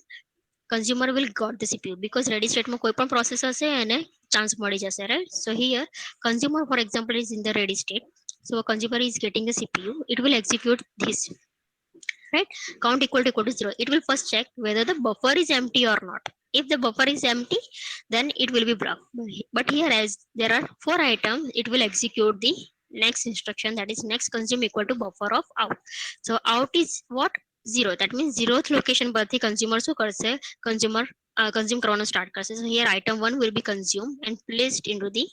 consumer will got the CPU because ready state માં કોઈ પણ process હશે એને chance મળી જશે, right? So here consumer for example is in the ready state, so consumer is getting the CPU, it will execute this, right? Count equal to 0, it will first check whether the buffer is empty or not. If the buffer is empty then it will be blocked, but here as there are 4 items it will execute the next instruction, that is next consume equal to buffer of out. So out is what? 0. That means 0th location પરથી consumer શું કરશે? Consumer consume કરવાનું start કરશે. So here item 1 will be consumed and placed into the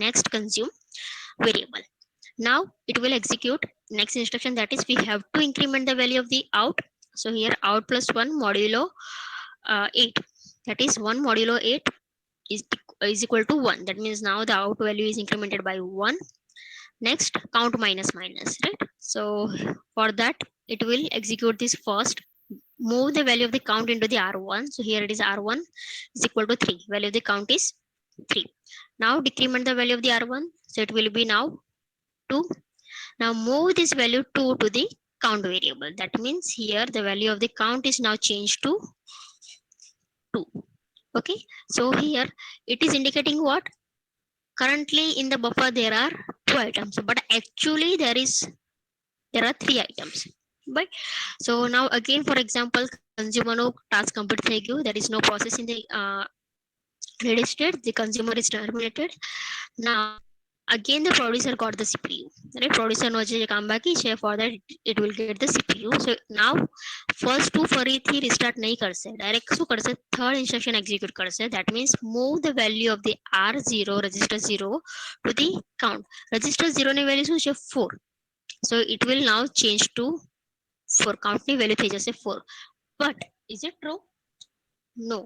next consume variable. Now it will execute next instruction, that is we have to increment the value of the out. So here out plus 1 modulo 8, that is 1 modulo 8 is equal to 1. That means now the out value is incremented by 1. Next count minus minus, right? So for that it will execute this first, move the value of the count into the r1. So here it is r1 is equal to 3, value of the count is 3. Now decrement the value of the r1, so it will be now 2. Now move this value 2 to the count variable. That means here the value of the count is now changed to 2. Okay, so here it is indicating what? Currently in the buffer there are 2 items, but actually there are 3 items. But so now again, for example, consumer no task complete થઈ ગયું, there is no process in the ready state, the consumer is terminated. Now again the producer got the CPU, right? Producer નો જે કામ બાકી છે, for that it will get the CPU. So now first two ફરીથી restart નહીં કરશે, direct શું કરશે? third instruction execute કરશે. That means move the value of the R0 register 0 to the count. Register 0 ની value શું છે? 4. So it will now change to 4. count ની value થઈ જશે 4. But is it true? No.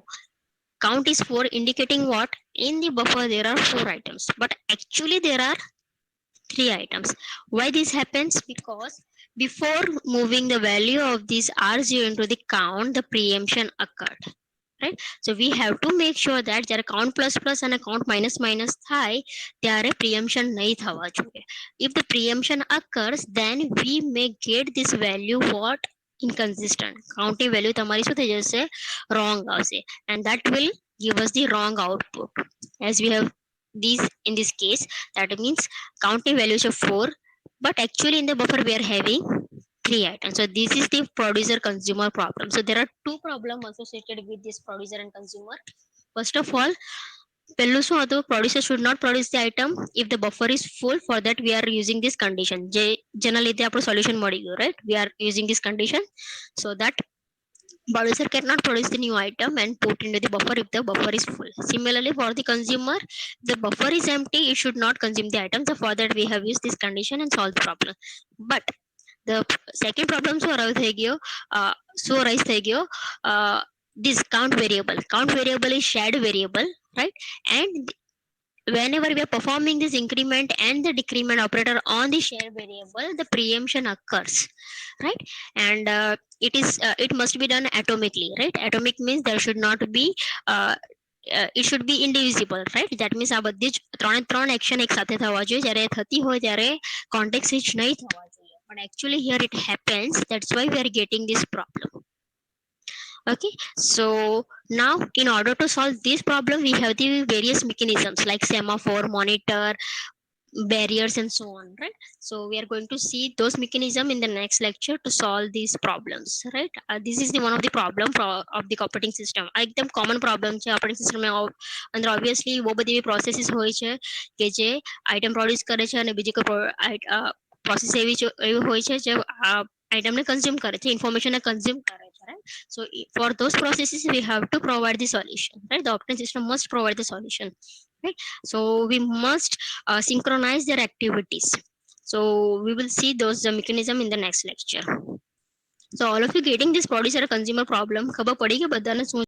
Count is 4, indicating what? In the buffer there are 4 items, but actually there are 3 items. Why this happens? Because before moving the value of this R0 into the count, the preemption occurred, right? So we have to make sure that જ્યારે count plus plus and count minus minus થાય ત્યારે preemption નહીં થવા જોઈએ. If the preemption occurs, then we may get this value what? Inconsistent. Counting value તમારી શું થઈ જશે? Wrong આવશે, and that will give us the wrong output. As we have these in this case, that means counting values of 4, but actually in the buffer we are having 3 items. So this is the producer consumer problem. So there are 2 problems associated with this producer and consumer. First of all, પહેલું શું હતું? Producer should not produce the item if the buffer is full. For that we are using this condition, જેના લીધે આપણું solution મળી ગયું, right? We are using this condition so that producer cannot produce the new item and put into the buffer if the buffer is full. Similarly, for the consumer, the buffer is empty, it should not consume the item. So for that we have used this condition and solved the problem. But the second problem શું arise થઈ ગયો? This count variable is shared variable, right? And whenever we are performing this increment and the decrement operator on the shared variable, the preemption occurs, right? And it must be done atomically, right? Atomic means there should not be it should be indivisible, right? That means આ બધી જ ત્રણ action એક સાથે થવા જોઈએ. જ્યારે થતી હોય ત્યારે કોન્ટેક્ટ સ્વિચ નહીં થવા જોઈએ, but actually here it happens. That's why we are getting this problem. Okay, so now in order to solve this problem, we have the various mechanisms like semaphore, monitor, barriers, and so on, right? So we are going to see those mechanisms in the next lecture to solve these problems, right? This is the one of the problem of the operating system. આ એકદમ common problem છે operating system માં. અંદર obviously બહુ બધી એવી processes હોય છે કે જે item produce કરે છે, અને બીજી કોઈ process એવી હોય છે જે item ને consume કરે છે, information ને consume કરે છે, right? So for those processes we have to provide the solution, right? The operating system must provide the solution, right? So we must synchronize their activities. So we will see those mechanism in the next lecture. So all of you getting this producer consumer problem? ખબર પડી કે બધાને શું